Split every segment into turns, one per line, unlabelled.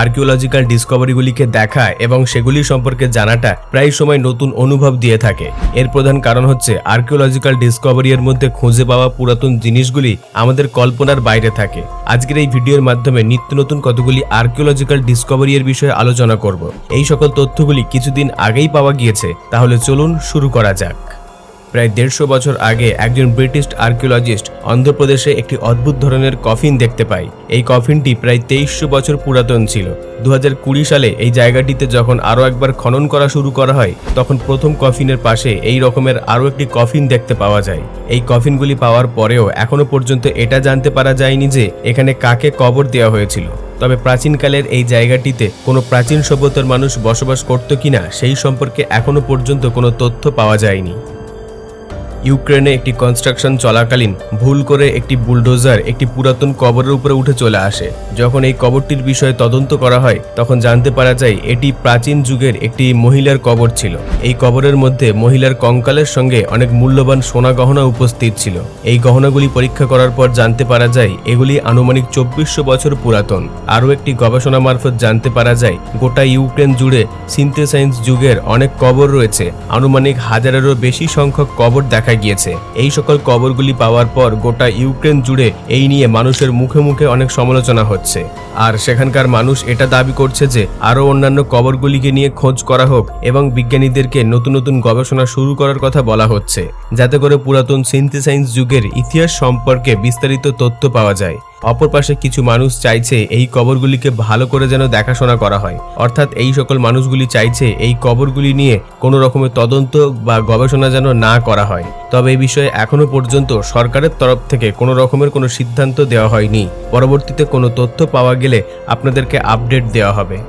Archaeological ডিসকভারিগুলিকে দেখা এবং সেগুলি সম্পর্কে জানাটা প্রায় সময় নতুন অনুভব দিয়ে থাকে। এর প্রধান কারণ হচ্ছে আর্কিওলজিক্যাল ডিসকভারি এর মধ্যে খুঁজে পাওয়া পুরাতন জিনিসগুলি আমাদের কল্পনার বাইরে থাকে। আজকের এই ভিডিওর মাধ্যমে নিত্য নতুন কতগুলি আর্কিওলজিক্যাল ডিসকভারি এর বিষয়ে আলোচনা করব। এই সকল তথ্যগুলি কিছুদিন আগেই পাওয়া গিয়েছে, তাহলে চলুন শুরু করা যাক। প্রায় 150 বছর আগে একজন ব্রিটিশ আর্কিওলজিস্ট অন্ধ্রপ্রদেশে একটি অদ্ভুত ধরনের কফিন দেখতে পায়। এই কফিনটি প্রায় 2300 বছর পুরাতন ছিল। 2020 সালে এই জায়গাটিতে যখন আরও একবার খনন করা শুরু করা হয়, তখন প্রথম কফিনের পাশে এই রকমের আরও একটি কফিন দেখতে পাওয়া যায়। এই কফিনগুলি পাওয়ার পরেও এখনো পর্যন্ত এটা জানতে পারা যায়নি যে এখানে কাকে কবর দেওয়া হয়েছিল। তবে প্রাচীনকালের এই জায়গাটিতে কোনো প্রাচীন সভ্যতার মানুষ বসবাস করত কিনা সেই সম্পর্কে এখনো পর্যন্ত কোনো তথ্য পাওয়া যায়নি। ইউক্রেনে একটি কনস্ট্রাকশন চলাকালীন ভুল করে একটি বুলডোজার একটি পুরাতন কবরের উপরে উঠে চলে আসে। যখন এই কবরটির বিষয়ে তদন্ত করা হয়, তখন জানতে পারা যায় এটি প্রাচীন যুগের একটি মহিলার কবর ছিল। এই কবরের মধ্যে মহিলার কঙ্কালের সঙ্গে অনেক মূল্যবান সোনা গহনা উপস্থিত ছিল। এই গহনাগুলি পরীক্ষা করার পর জানতে পারা যায় এগুলি আনুমানিক 2400 বছর পুরাতন। আরও একটি গবেষণা মারফত জানতে পারা যায় গোটা ইউক্রেন জুড়ে সিনথেসাইন্স যুগের অনেক কবর রয়েছে। আনুমানিক 1000-এরও বেশি সংখ্যক কবর দেখা গিয়েছে। এই সকল কবরগুলি পাওয়ার পর গোটা ইউক্রেন জুড়ে এই নিয়ে মানুষের মুখে মুখে অনেক সমালোচনা হচ্ছে। আর সেখানকার মানুষ এটা দাবি করছে যে আরও অন্যান্য কবরগুলিকে নিয়ে খোঁজ করা হোক এবং বিজ্ঞানীদেরকে নতুন নতুন গবেষণা শুরু করার কথা বলা হচ্ছে, যাতে করে পুরাতন সিনথেসাইন্স যুগের ইতিহাস সম্পর্কে বিস্তারিত তথ্য পাওয়া যায়। অপর পাশে কিছু মানুষ চাইছে এই কবরগুলিকে ভালো করে যেন দেখাশোনা করা হয়, অর্থাৎ এই সকল মানুষগুলি চাইছে এই কবরগুলি নিয়ে কোনো রকমের তদন্ত বা গবেষণা যেন না করা হয়। তবে এই বিষয়ে এখনো পর্যন্ত সরকারের তরফ থেকে কোনো রকমের কোনো সিদ্ধান্ত দেওয়া হয়নি। পরবর্তীতে কোনো তথ্য পাওয়া গেলে আপনাদেরকে আপডেট দেওয়া হবে।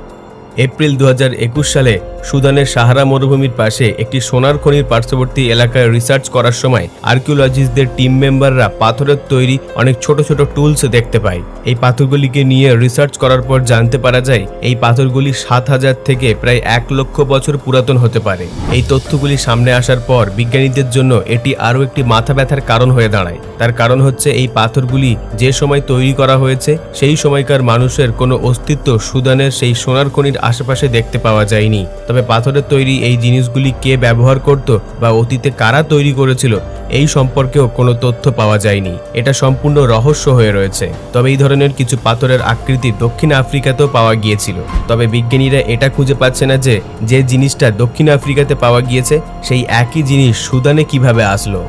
এপ্রিল 2021 সালে সুদানের সাহারা মরুভূমির পাশে একটি সোনার খনির পার্শ্ববর্তী এলাকায় রিসার্চ করার সময় আর্কিওলজিস্টদের টিম মেম্বাররা পাথরের তৈরি অনেক ছোট ছোট টুলস দেখতে পায়। এই পাথরগুলিকে নিয়ে রিসার্চ করার পর জানতে পারা যায় এই পাথরগুলি 7000 থেকে প্রায় 1 লক্ষ বছর পুরাতন হতে পারে। এই তথ্যগুলি সামনে আসার পর বিজ্ঞানীদের জন্য এটি আরও একটি মাথা ব্যথার কারণ হয়ে দাঁড়ায়। তার কারণ হচ্ছে এই পাথরগুলি যে সময় তৈরি করা হয়েছে সেই সময়কার মানুষের কোনো অস্তিত্ব সুদানের সেই সোনার খনির আশেপাশে দেখতে পাওয়া যায়নি। তবে পাথরের তৈরি এই জিনিসগুলি কে ব্যবহার করত বা অতীতে কারা তৈরি করেছিল এই সম্পর্কেও কোনো তথ্য পাওয়া যায়নি। এটা সম্পূর্ণ রহস্য হয়ে রয়েছে। তবে এই ধরনের কিছু পাথরের আকৃতি দক্ষিণ আফ্রিকাতেও পাওয়া গিয়েছিল। তবে বিজ্ঞানীরা এটা খুঁজে পাচ্ছে না যে যে জিনিসটা দক্ষিণ আফ্রিকাতে পাওয়া গিয়েছে সেই একই জিনিস সুদানে কিভাবে আসলো।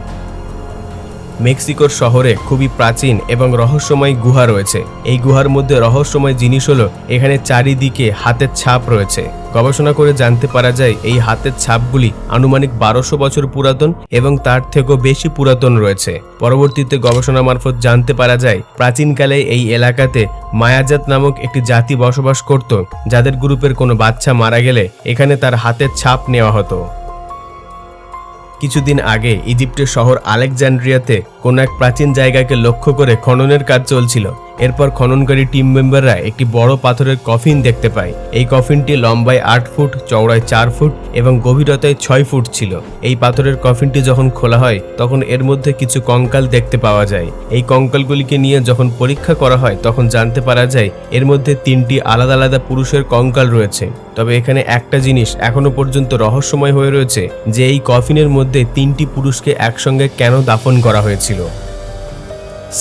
মেক্সিকোর শহরে খুবই প্রাচীন এবং রহস্যময় গুহা রয়েছে। এই গুহার মধ্যে রহস্যময় জিনিস হলো এখানে চারিদিকে হাতের ছাপ রয়েছে। গবেষণা করে জানতে পারা যায় এই হাতের ছাপগুলি আনুমানিক 1200 বছর পুরাতন এবং তার থেকেও বেশি পুরাতন রয়েছে। পরবর্তীতে গবেষণা মারফত জানতে পারা যায় প্রাচীনকালে এই এলাকাতে মায়াজাত নামক একটি জাতি বসবাস করত, যাদের গ্রুপের কোনো বাচ্চা মারা গেলে এখানে তার হাতের ছাপ নেওয়া হতো। কিছুদিন আগে ইজিপ্টের শহর আলেকজান্ড্রিয়াতে কোনো এক প্রাচীন জায়গাকে লক্ষ্য করে খননের কাজ চলছিল। এরপর খননকারী টিম মেম্বাররা একটি বড় পাথরের কফিন দেখতে পায়। এই কফিনটি লম্বায় 8 ফুট, চওড়ায় 4 ফুট এবং গভীরতায় 6 ফুট ছিল। এই পাথরের কফিনটি যখন খোলা হয় তখন এর মধ্যে কিছু কঙ্কাল দেখতে পাওয়া যায়। এই কঙ্কালগুলিকে নিয়ে যখন পরীক্ষা করা হয় তখন জানতে পারা যায় এর মধ্যে 3টি আলাদা আলাদা পুরুষের কঙ্কাল রয়েছে। তবে এখানে একটা জিনিস এখনো পর্যন্ত রহস্যময় হয়ে রয়েছে যে এই কফিনের মধ্যে 3টি পুরুষকে একসঙ্গে কেন দাফন করা হয়েছিল।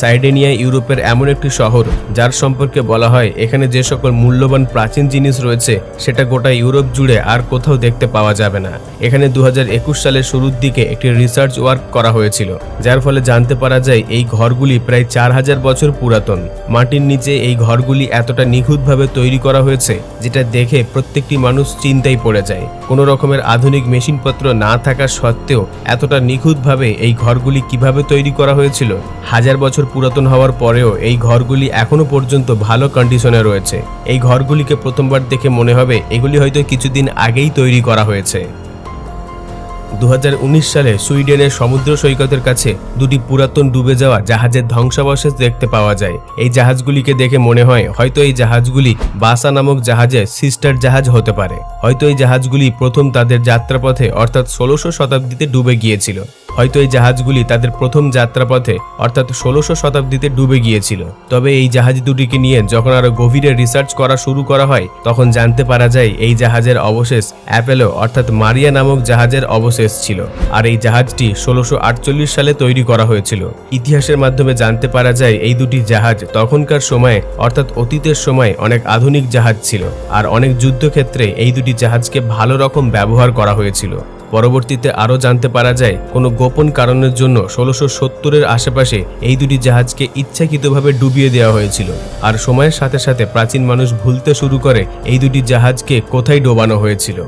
সাইডেনিয়া ইউরোপের এমন একটি শহর যার সম্পর্কে বলা হয় এখানে যে সকল মূল্যবান প্রাচীন জিনিস রয়েছে সেটা গোটা ইউরোপ জুড়ে আর কোথাও দেখতে পাওয়া যাবে না। এখানে 2021 সালের শুরুর দিকে একটি রিসার্চ ওয়ার্ক করা হয়েছিল, যার ফলে জানতে পারা যায় এই ঘরগুলি প্রায় 4000 বছর পুরাতন। মাটির নিচে এই ঘরগুলি এতটা নিখুঁতভাবে তৈরি করা হয়েছে যেটা দেখে প্রত্যেকটি মানুষ চিন্তায় পড়ে যায়। কোনো রকমের আধুনিক মেশিনপত্র না থাকা সত্ত্বেও এতটা নিখুঁতভাবে এই ঘরগুলি কিভাবে তৈরি করা হয়েছিল। 1000 বছর পুরাতন হওয়ার পরেও এই ঘরগুলি এখনো পর্যন্ত ভালো কন্ডিশনে রয়েছে। এই ঘরগুলিকে প্রথমবার দেখে মনে হবে এগুলি হয়তো কিছুদিন আগেই তৈরি করা হয়েছে। 2019 সালে সুইডেনের সমুদ্র সৈকতের কাছে দুটি পুরাতন ডুবে যাওয়া জাহাজের ধ্বংসাবশেষ দেখতে পাওয়া যায়। এই জাহাজগুলিকে দেখে মনে হয় হয়তো এই জাহাজগুলি বাসা নামক জাহাজের সিস্টার জাহাজ হতে পারে। হয়তো এই জাহাজগুলি প্রথম তাদের যাত্রাপথে অর্থাৎ 1600 শতাব্দীতে ডুবে গিয়েছিল। হয়তো এই জাহাজগুলি তাদের প্রথম যাত্রাপথে অর্থাৎ 1600 শতাব্দীতে ডুবে গিয়েছিল। তবে এই জাহাজ দুটিকে নিয়ে যখন আরো গভীরে রিসার্চ করা শুরু করা হয় তখন জানতে পারা যায় এই জাহাজের অবশেষ অ্যাপেলো অর্থাৎ মারিয়া নামক জাহাজের অবশেষ ছিল। আর এই জাহাজটি 1648 সালে তৈরি করা হয়েছিল। ইতিহাসের মাধ্যমে জানতে পারা যায় এই দুটি জাহাজ তখনকার সময়ে অর্থাৎ অতীতের সময় অনেক আধুনিক জাহাজ ছিল আর অনেক যুদ্ধক্ষেত্রে এই দুটি জাহাজকে ভালো রকম ব্যবহার করা হয়েছিল। পরবর্তীতে আরও জানতে পারা যায় কোনো গোপন কারণের জন্য 1670-এর আশেপাশে এই দুটি জাহাজকে ইচ্ছাকৃতভাবে ডুবিয়ে দেওয়া হয়েছিল। আর সময়ের সাথে সাথে প্রাচীন মানুষ ভুলতে শুরু করে এই দুটি জাহাজকে কোথায় ডোবানো হয়েছিল।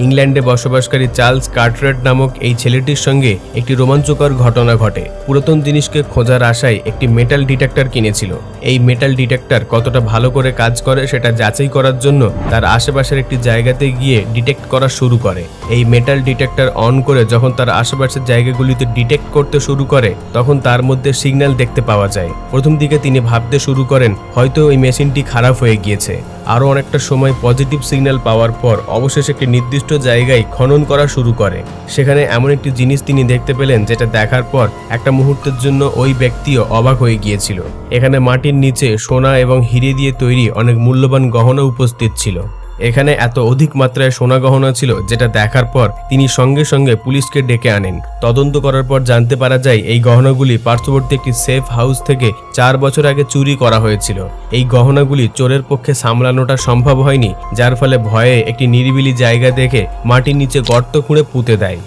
ইংল্যান্ডে বসবাসকারী চার্লস কার্টরেট নামক এই ছেলেটির সঙ্গে একটি রোমাঞ্চকর ঘটনা ঘটে। পুরাতন জিনিসকে খোঁজার আশায় একটি মেটাল ডিটেক্টর কিনেছিল। এই মেটাল ডিটেক্টর কতটা ভালো করে কাজ করে সেটা যাচাই করার জন্য তার আশেপাশের একটি জায়গাতে গিয়ে ডিটেক্ট করা শুরু করে। এই মেটাল ডিটেক্টর অন করে যখন তার আশেপাশের জায়গাগুলিতে ডিটেক্ট করতে শুরু করে তখন তার মধ্যে সিগন্যাল দেখতে পাওয়া যায়। প্রথম দিকে তিনি ভাবতে শুরু করেন হয়তো ওই মেশিনটি খারাপ হয়ে গিয়েছে। আরও অনেকটা সময় পজিটিভ সিগন্যাল পাওয়ার পর অবশেষে একটি নির্দিষ্ট জায়গায় খনন করা শুরু করে। সেখানে এমন একটি জিনিস তিনি দেখতে পেলেন যেটা দেখার পর একটা মুহূর্তের জন্য ওই ব্যক্তিও অবাক হয়ে গিয়েছিল। এখানে মাটির নিচে সোনা এবং হিরে দিয়ে তৈরি অনেক মূল্যবান গহনা উপস্থিত ছিল। এখানে এত অধিক মাত্রায় সোনা গহনা ছিল যেটা দেখার পর তিনি সঙ্গে সঙ্গে পুলিশকে ডেকে আনেন। তদন্ত করার পর জানতে পারা যায় এই গহনাগুলি পার্শ্ববর্তী একটি সেফ হাউস থেকে 4 বছর আগে চুরি করা হয়েছিল। এই গহনাগুলি চোরের পক্ষে সামলানোটা সম্ভব হয়নি, যার ফলে ভয়ে একটি নিরিবিলি জায়গা দেখে মাটির নিচে গর্ত খুঁড়ে পুঁতে দেয়।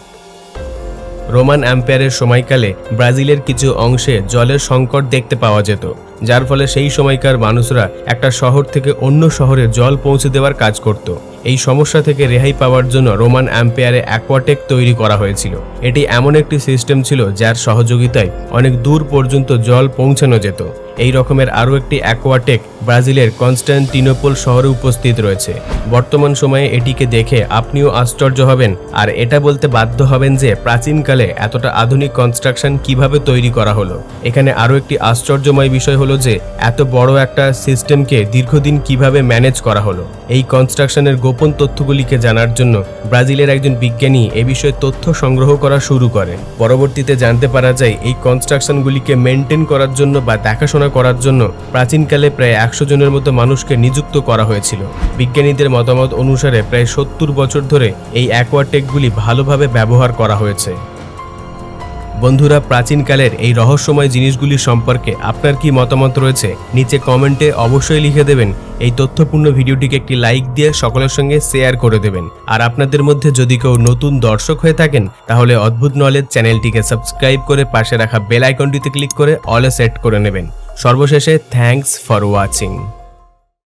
রোমান এম্পায়ারের সময়কালে ব্রাজিলের কিছু অংশে জলের সংকট দেখতে পাওয়া যেত, যার ফলে সেই সময়কার মানুষরা একটা শহর থেকে অন্য শহরে জল পৌঁছে দেওয়ার কাজ করত। এই সমস্যা থেকে রেহাই পাওয়ার জন্য রোমান এম্পায়ারে অ্যাকোয়াটেক তৈরি করা হয়েছিল। এটি এমন একটি সিস্টেম ছিল যার সহযোগিতায় অনেক দূর পর্যন্ত জল পৌঁছানো যেত। এই রকমের আরও একটি অ্যাকোয়াটেক ব্রাজিলের কনস্ট্যান্টিনোপল শহরে উপস্থিত রয়েছে। বর্তমান সময়ে এটিকে দেখে আপনিও আশ্চর্য হবেন আর এটা বলতে বাধ্য হবেন যে প্রাচীনকালে এতটা আধুনিক কনস্ট্রাকশন কিভাবে তৈরি করা হলো। এখানে আরও একটি আশ্চর্যময় বিষয় হলো যে এত বড় একটা সিস্টেমকে দীর্ঘদিন কিভাবে ম্যানেজ করা হলো। এই কনস্ট্রাকশনের গোপন তথ্যগুলিকে জানার জন্য ব্রাজিলের একজন বিজ্ঞানী এ বিষয়ে তথ্য সংগ্রহ করা শুরু করে। পরবর্তীতে জানতে পারা যায় এই কনস্ট্রাকশনগুলিকে মেনটেন করার জন্য বা দেখাশোনা করার জন্য প্রাচীনকালে প্রায় 100 জনের মতো মানুষকে নিযুক্ত করা হয়েছিল। বিজ্ঞানীদের মতামত অনুসারে প্রায় 70 বছর ধরে এই অ্যাকোয়াটেকগুলি ভালোভাবে ব্যবহার করা হয়েছে। বন্ধুরা, প্রাচীনকালের এই রহস্যময় জিনিসগুলি সম্পর্কে আপনার কি মতামত রয়েছে নিচে কমেন্টে অবশ্যই লিখে দেবেন। এই তথ্যপূর্ণ ভিডিওটিকে একটি লাইক দিয়ে সকলের সঙ্গে শেয়ার করে দেবেন। আর আপনাদের মধ্যে যদি কেউ নতুন দর্শক হয়ে থাকেন তাহলে অদ্ভুত নলেজ চ্যানেলটিকে সাবস্ক্রাইব করে পাশে রাখা বেল আইকনটিতে ক্লিক করে অলে সেট করে নেবেন। সর্বশেষে থ্যাঙ্কস ফর ওয়াচিং।